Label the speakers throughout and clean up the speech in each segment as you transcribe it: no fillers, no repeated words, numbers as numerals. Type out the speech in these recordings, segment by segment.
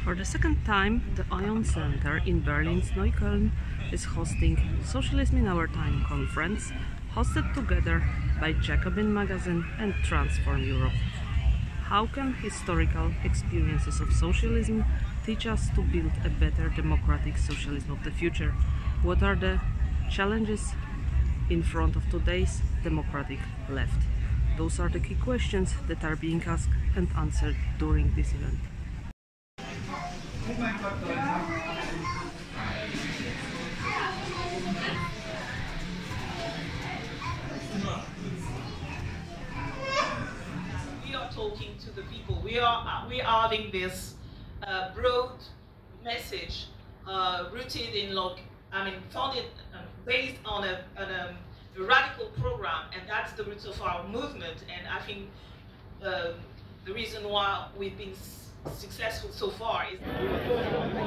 Speaker 1: For the second time, the ION Center in Berlin's Neukölln is hosting Socialism in Our Time conference, hosted together by Jacobin Magazine and Transform Europe. How can historical experiences of socialism teach us to build a better democratic socialism of the future? What are the challenges in front of today's democratic left? Those are the key questions that are being asked and answered during this event.
Speaker 2: We are talking to the people. We are having this broad message rooted in, founded based on a radical program, and that's the roots of our movement. And I think the reason why we've been successful so far is...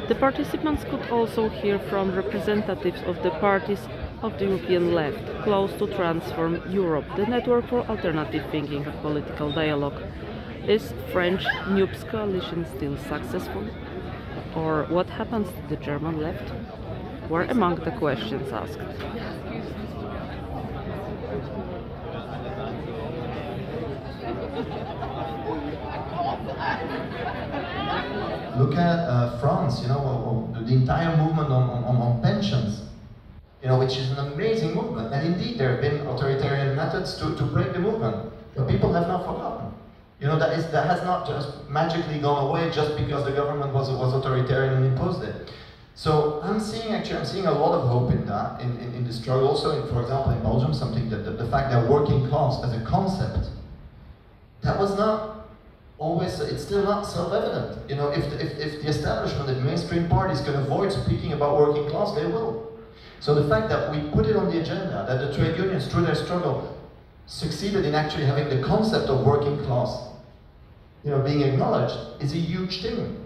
Speaker 1: The participants could also hear from representatives of the parties of the European left, close to Transform Europe, the network for alternative thinking and political dialogue. Is French NUPS coalition still successful? Or what happens to the German left? Were among the questions asked.
Speaker 3: Look at France, the entire movement on pensions, which is an amazing movement. And indeed, there have been authoritarian methods to break the movement, but people have not forgotten. That has not just magically gone away just because the government was authoritarian and imposed it. So I'm seeing a lot of hope in that, in the struggle. Also, for example, in Belgium, something that the fact that working class as a concept, that was not always, it's still not self-evident. If the establishment and mainstream parties can avoid speaking about working class, they will. So the fact that we put it on the agenda, that the trade unions, through their struggle, succeeded in actually having the concept of working class, being acknowledged, is a huge thing.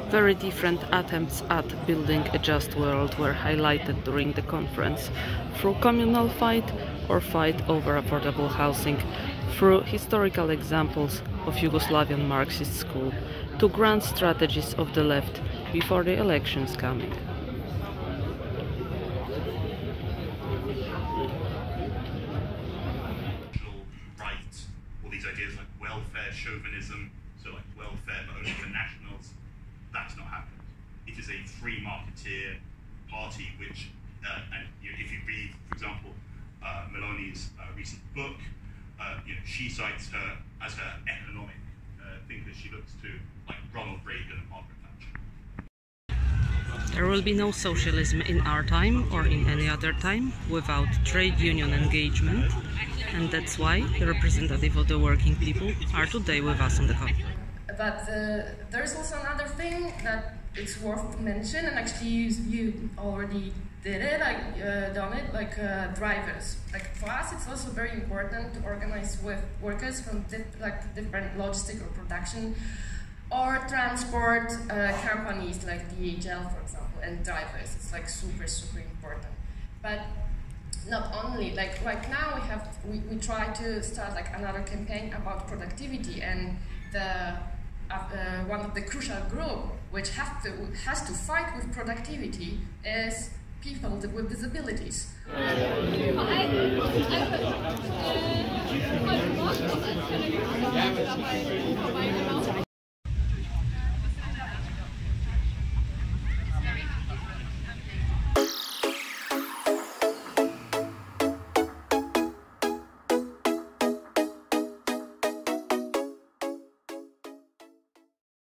Speaker 1: Very different attempts at building a just world were highlighted during the conference, through communal fight or fight over affordable housing, through historical examples of Yugoslavian Marxist school, to grand strategies of the left before the elections coming.
Speaker 4: Right, all these ideas like welfare chauvinism, so like welfare but only for nationals, that's not happened. It is a free marketeer party which, and if you read, for example, Meloni's recent book, she cites her as her economic thinker. She looks to like Ronald Reagan and Margaret Thatcher.
Speaker 1: There will be no socialism in our time or in any other time without trade union engagement, and that's why the representative of the working people are today with us on the conference.
Speaker 5: But there's also another thing that it's worth to mention, and actually you already did it, done it, drivers. Like for us, it's also very important to organize with workers from different logistical production or transport companies like DHL, for example, and drivers. It's like super, super important. But not only, right now we try to start another campaign about productivity, and one of the crucial group which has to fight with productivity is people with disabilities.